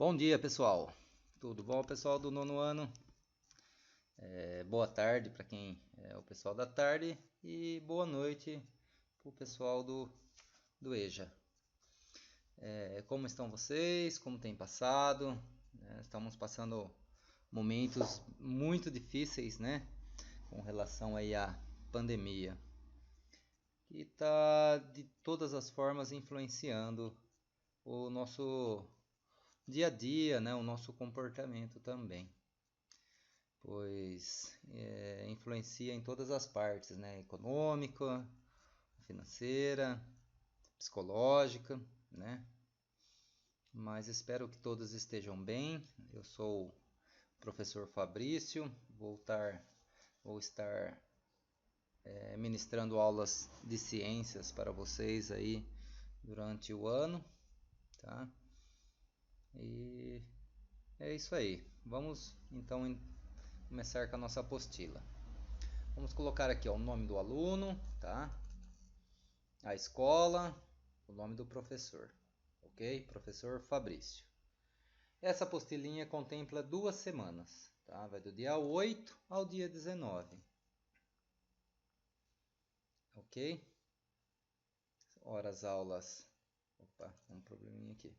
Bom dia, pessoal. Tudo bom, pessoal do nono ano? Boa tarde para quem é o pessoal da tarde e boa noite para o pessoal do EJA. Como estão vocês? Como tem passado? Estamos passando momentos muito difíceis, né? Com relação aí à pandemia, que está de todas as formas influenciando o nosso dia a dia, né? O nosso comportamento também. Pois influencia em todas as partes, né? Econômica, financeira, psicológica, né? Mas espero que todos estejam bem. Eu sou o professor Fabrício, vou estar ministrando aulas de ciências para vocês aí durante o ano, tá? E é isso aí. Vamos então começar com a nossa apostila. Vamos colocar aqui ó, o nome do aluno, tá? A escola, o nome do professor, ok? Professor Fabrício. Essa apostilinha contempla 2 semanas, tá? Vai do dia 8 ao dia 19, ok? Horas aulas. Opa, um probleminha aqui.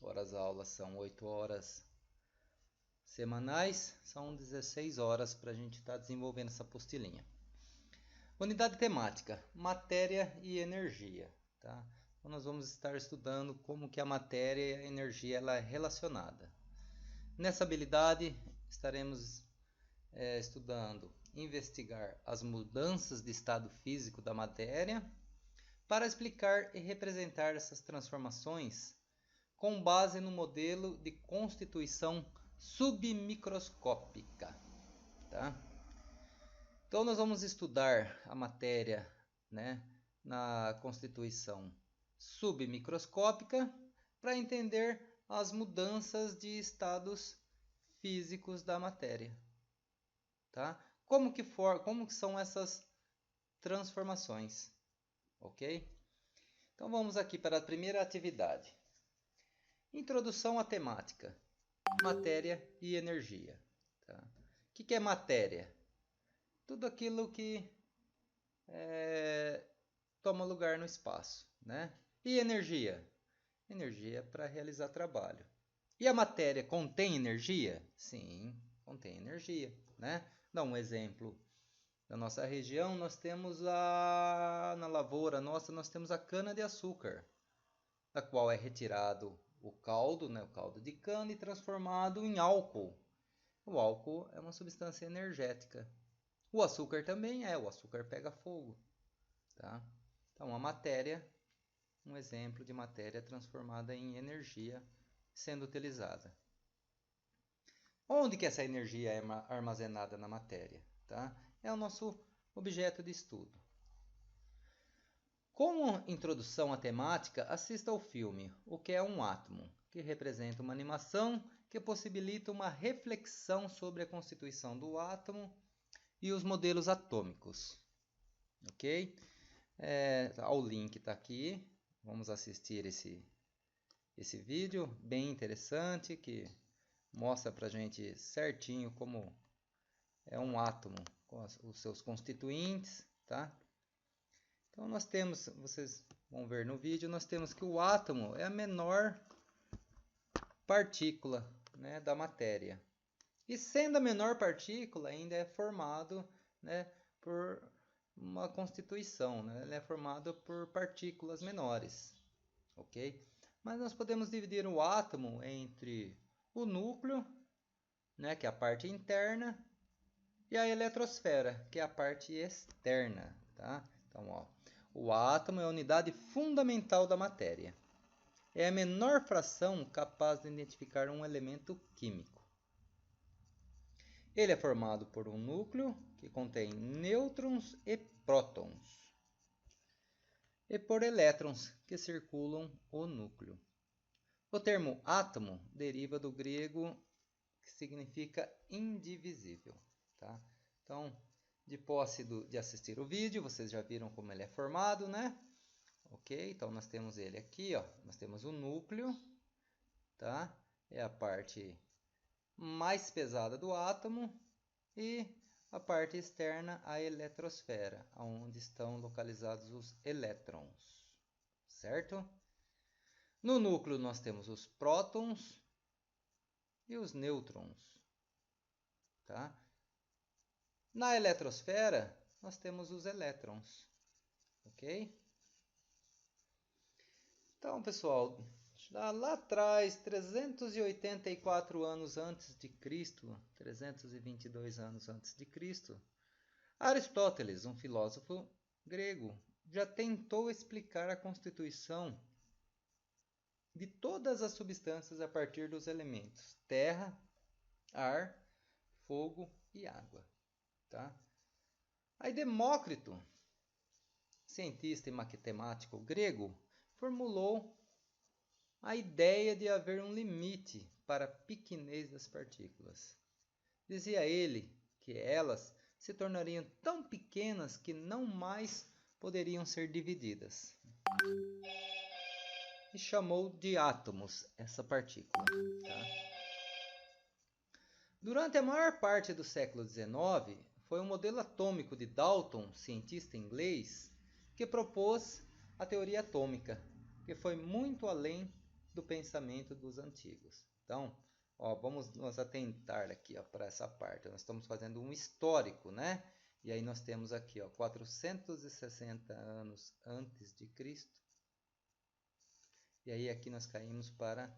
Horas aulas são 8 horas semanais, são 16 horas para a gente estar desenvolvendo essa apostilinha. Unidade temática, matéria e energia, tá? Então nós vamos estar estudando como que a matéria e a energia ela é relacionada. Nessa habilidade estaremos estudando investigar as mudanças de estado físico da matéria para explicar e representar essas transformações com base no modelo de constituição submicroscópica, tá? Então nós vamos estudar a matéria, né, na constituição submicroscópica para entender as mudanças de estados físicos da matéria, tá? Como que são essas transformações, ok? Então vamos aqui para a primeira atividade. Introdução à temática, matéria e energia, tá? O que é matéria? Tudo aquilo que toma lugar no espaço, né? E energia? Energia para realizar trabalho. E a matéria contém energia? Sim, contém energia, né? Dá um exemplo. Na nossa região, nós temos na lavoura nossa, nós temos a cana de açúcar, da qual é retirado o caldo, né, o caldo de cana e transformado em álcool. O álcool é uma substância energética. O açúcar também o açúcar pega fogo, tá? Então a matéria, um exemplo de matéria transformada em energia sendo utilizada. Onde que essa energia é armazenada na matéria, tá? É o nosso objeto de estudo. Como introdução à temática, assista ao filme O que é um átomo, que representa uma animação que possibilita uma reflexão sobre a constituição do átomo e os modelos atômicos. Ok? O link está aqui. Vamos assistir esse vídeo bem interessante que mostra para a gente certinho como é um átomo com os seus constituintes, tá? Então nós temos, vocês vão ver no vídeo, nós temos que o átomo é a menor partícula, né, da matéria. E sendo a menor partícula, ainda é formado, né, por uma constituição, né? Ele é formado por partículas menores, ok? Mas nós podemos dividir o átomo entre o núcleo, né, que é a parte interna, e a eletrosfera, que é a parte externa, tá? Então, ó, o átomo é a unidade fundamental da matéria. É a menor fração capaz de identificar um elemento químico. Ele é formado por um núcleo que contém nêutrons e prótons, e por elétrons que circulam o núcleo. O termo átomo deriva do grego, que significa indivisível, tá? Então, de posse de assistir o vídeo, vocês já viram como ele é formado, né? ok? Então nós temos ele aqui, ó. Nós temos o núcleo, tá? É a parte mais pesada do átomo e a parte externa, a eletrosfera, onde estão localizados os elétrons, certo? No núcleo nós temos os prótons e os nêutrons, tá? Na eletrosfera nós temos os elétrons, ok? Então, pessoal, lá atrás, 384 anos antes de Cristo, 322 anos antes de Cristo, Aristóteles, um filósofo grego, já tentou explicar a constituição de todas as substâncias a partir dos elementos terra, ar, fogo e água, tá? Aí Demócrito, cientista e matemático grego, formulou a ideia de haver um limite para a pequenez das partículas. Dizia ele que elas se tornariam tão pequenas que não mais poderiam ser divididas. E chamou de átomos essa partícula. Tá? Durante a maior parte do século XIX, foi o modelo atômico de Dalton, cientista inglês, que propôs a teoria atômica, que foi muito além do pensamento dos antigos. Então, ó, vamos nos atentar aqui para essa parte. Nós estamos fazendo um histórico, né? E aí nós temos aqui, ó, 460 anos antes de Cristo. E aí aqui nós caímos para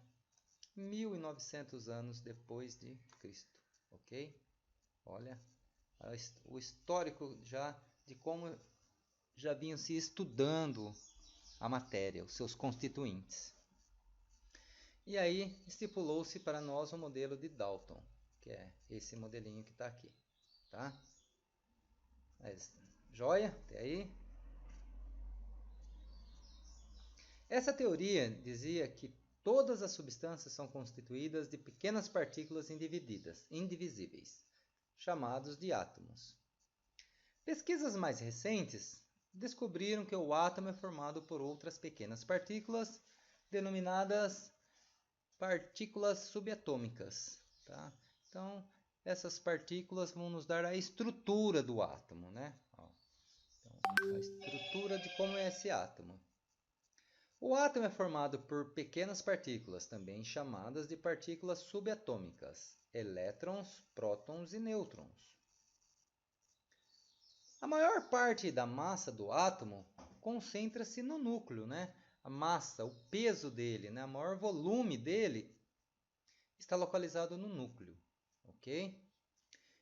1900 anos depois de Cristo, ok? Olha, o histórico já de como já vinham se estudando a matéria, os seus constituintes. E aí estipulou-se para nós o modelo de Dalton, que é esse modelinho que está aqui, tá? Joia? Até aí? Essa teoria dizia que todas as substâncias são constituídas de pequenas partículas indivisíveis, chamados de átomos. Pesquisas mais recentes descobriram que o átomo é formado por outras pequenas partículas, denominadas partículas subatômicas. Tá? Então, essas partículas vão nos dar a estrutura do átomo, né? Então, a estrutura de como é esse átomo. O átomo é formado por pequenas partículas, também chamadas de partículas subatômicas, elétrons, prótons e nêutrons. A maior parte da massa do átomo concentra-se no núcleo, né? A massa, o peso dele, né? O maior volume dele está localizado no núcleo, ok?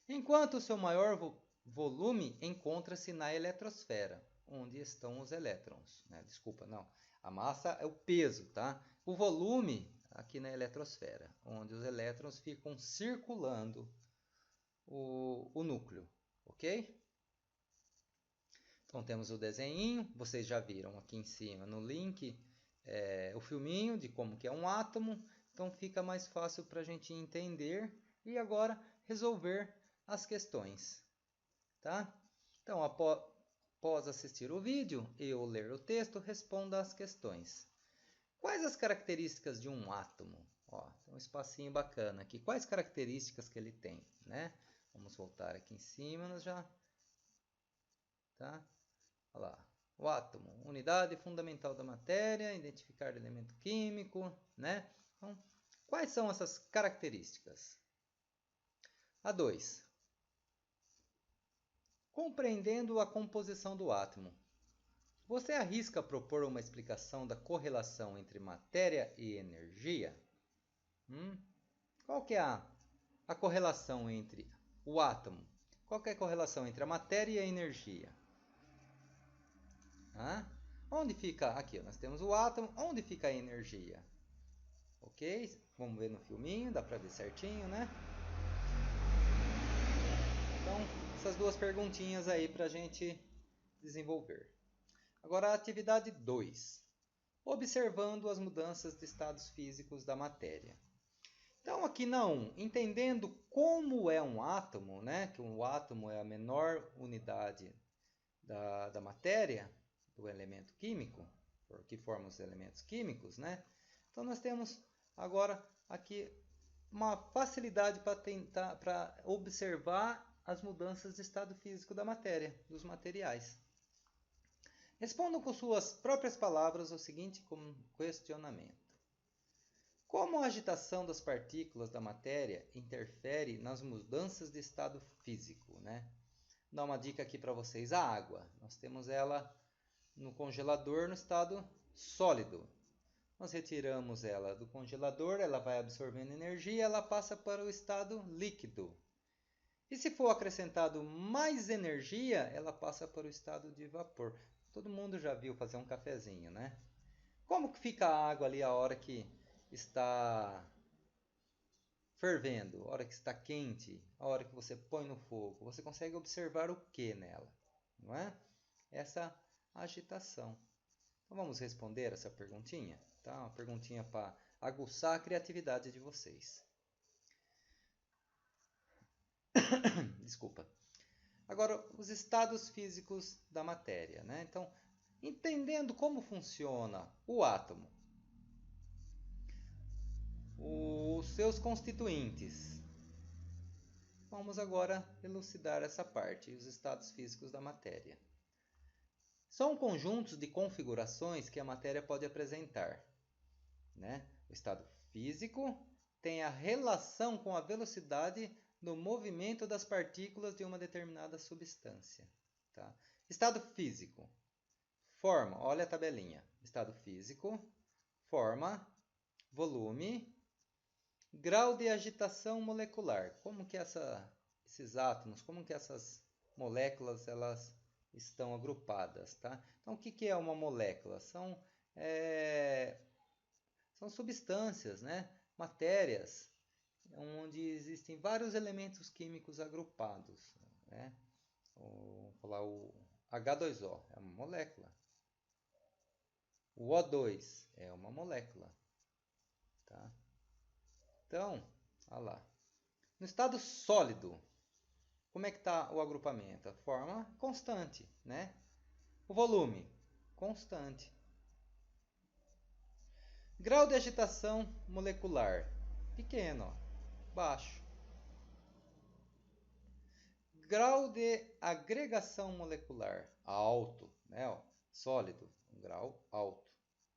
Enquanto o seu maior volume encontra-se na eletrosfera, onde estão os elétrons, né? Desculpa, não. A massa é o peso, tá? O volume aqui na eletrosfera, onde os elétrons ficam circulando o núcleo, ok? Então temos o desenho, vocês já viram aqui em cima no link o filminho de como que é um átomo, então fica mais fácil para a gente entender e agora resolver as questões, tá? Então após assistir o vídeo e ou ler o texto, responda as questões. Quais as características de um átomo? Ó, tem um espacinho bacana aqui. Quais características que ele tem, né? Vamos voltar aqui em cima, nós já, tá? Olha lá. O átomo, unidade fundamental da matéria, identificar elemento químico, né? Então, quais são essas características? A 2. Compreendendo a composição do átomo. Você arrisca propor uma explicação da correlação entre matéria e energia? Qual que é a correlação entre o átomo? Qual que é a correlação entre a matéria e a energia? Onde fica? Aqui, nós temos o átomo. Onde fica a energia? Ok? Vamos ver no filminho, dá para ver certinho, né? Então, essas duas perguntinhas aí para a gente desenvolver. Agora, a atividade 2. Observando as mudanças de estados físicos da matéria. Então, aqui na 1, entendendo como é um átomo, né? Que um átomo é a menor unidade da matéria, do elemento químico. que formam os elementos químicos, né? Então nós temos agora aqui uma facilidade para observar as mudanças de estado físico da matéria, dos materiais. Respondam com suas próprias palavras o seguinte questionamento: como a agitação das partículas da matéria interfere nas mudanças de estado físico, né? Vou dar uma dica aqui para vocês: a água. Nós temos ela no congelador no estado sólido. Nós retiramos ela do congelador, ela vai absorvendo energia, ela passa para o estado líquido. E se for acrescentado mais energia, ela passa para o estado de vapor. Todo mundo já viu fazer um cafezinho, né? Como que fica a água ali a hora que está fervendo, a hora que está quente, a hora que você põe no fogo? Você consegue observar o que nela, não é? Essa agitação. Então vamos responder essa perguntinha, tá? Uma perguntinha para aguçar a criatividade de vocês. Desculpa. Agora, os estados físicos da matéria, né? Então, entendendo como funciona o átomo, os seus constituintes, vamos agora elucidar essa parte, os estados físicos da matéria. São conjuntos de configurações que a matéria pode apresentar, né? O estado físico tem a relação com a velocidade no movimento das partículas de uma determinada substância. Tá? Estado físico. Forma, olha a tabelinha. Estado físico, forma, volume, grau de agitação molecular. Como que esses átomos, como que essas moléculas elas estão agrupadas, tá? Então, o que é uma molécula? São substâncias, né? Matérias, onde existem vários elementos químicos agrupados, né? Vou falar o H2O é uma molécula. O O2 é uma molécula. Tá? Então, olha lá. No estado sólido, como é que está o agrupamento? A forma constante, né? O volume, constante. Grau de agitação molecular, pequeno, ó, baixo. Grau de agregação molecular, alto, né? Ó, sólido, um grau alto,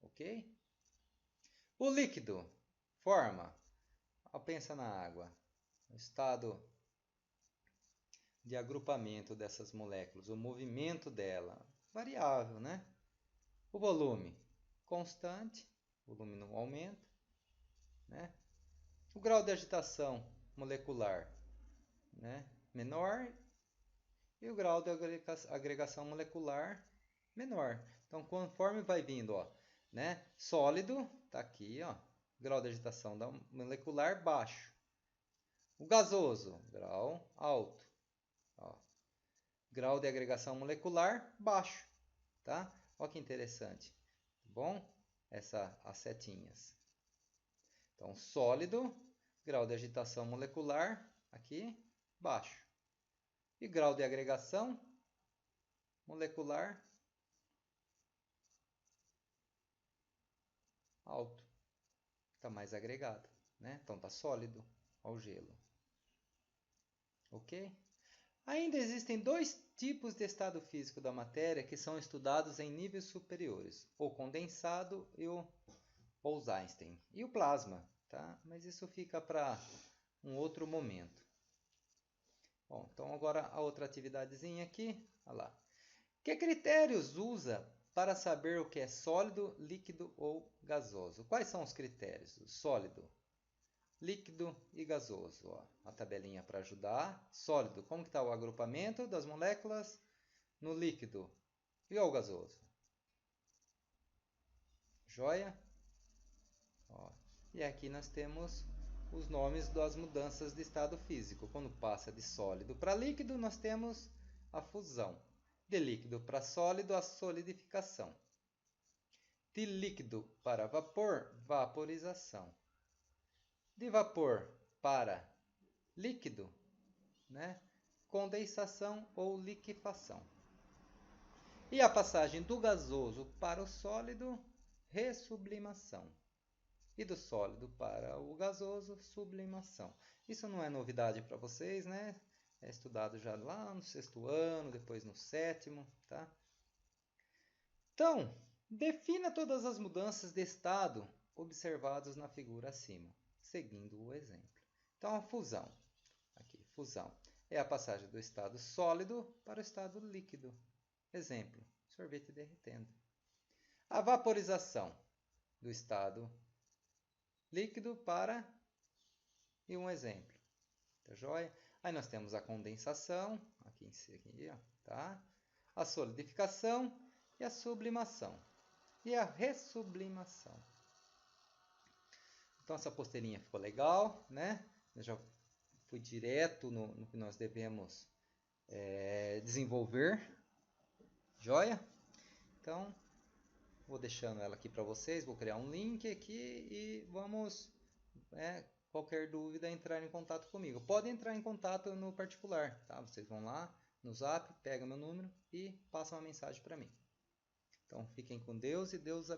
ok? O líquido, forma, pensa na água, o estado de agrupamento dessas moléculas, o movimento dela, variável, né? O volume, constante, o volume não aumenta, né? O grau de agitação molecular, né? Menor, e o grau de agregação molecular menor. Então, conforme vai vindo, ó, né? Sólido, tá aqui, ó, grau de agitação molecular baixo. O gasoso, grau alto. Ó. Grau de agregação molecular baixo, tá? Olha que interessante, tá bom? As setinhas. Então, sólido, grau de agitação molecular aqui baixo. E grau de agregação molecular alto. Está mais agregado, né? Então está sólido ao gelo. Ok? Ainda existem dois tipos de estado físico da matéria que são estudados em níveis superiores: o condensado e o Bose-Einstein. E o plasma, tá? Mas isso fica para um outro momento. Bom, então agora a outra atividadezinha aqui, olha lá. Que critérios usa para saber o que é sólido, líquido ou gasoso? Quais são os critérios? Sólido, líquido e gasoso. Ó, a tabelinha para ajudar. Sólido, como está o agrupamento das moléculas no líquido e o gasoso? Joia? Ó, e aqui nós temos os nomes das mudanças de estado físico. Quando passa de sólido para líquido, nós temos a fusão. De líquido para sólido, a solidificação. De líquido para vapor, vaporização. De vapor para líquido, né? Condensação ou liquefação. E a passagem do gasoso para o sólido, ressublimação. E do sólido para o gasoso, sublimação. Isso não é novidade para vocês, né? É estudado já lá no 6º ano, depois no 7º, tá? Então, defina todas as mudanças de estado observadas na figura acima, seguindo o exemplo. Então, a fusão. Aqui, fusão. É a passagem do estado sólido para o estado líquido. Exemplo, sorvete derretendo. A vaporização do estado líquido para... E um exemplo. Tá joia? Aí nós temos a condensação, aqui ó, tá? A solidificação e a sublimação. E a ressublimação. Então essa posteirinha ficou legal, né? Eu já fui direto no que nós devemos desenvolver. Joia? Então, vou deixando ela aqui para vocês, vou criar um link aqui e vamos, qualquer dúvida, entrar em contato comigo. Pode entrar em contato no particular, tá? Vocês vão lá no Zap, pegam meu número e passam uma mensagem para mim. Então, fiquem com Deus e Deus abençoe.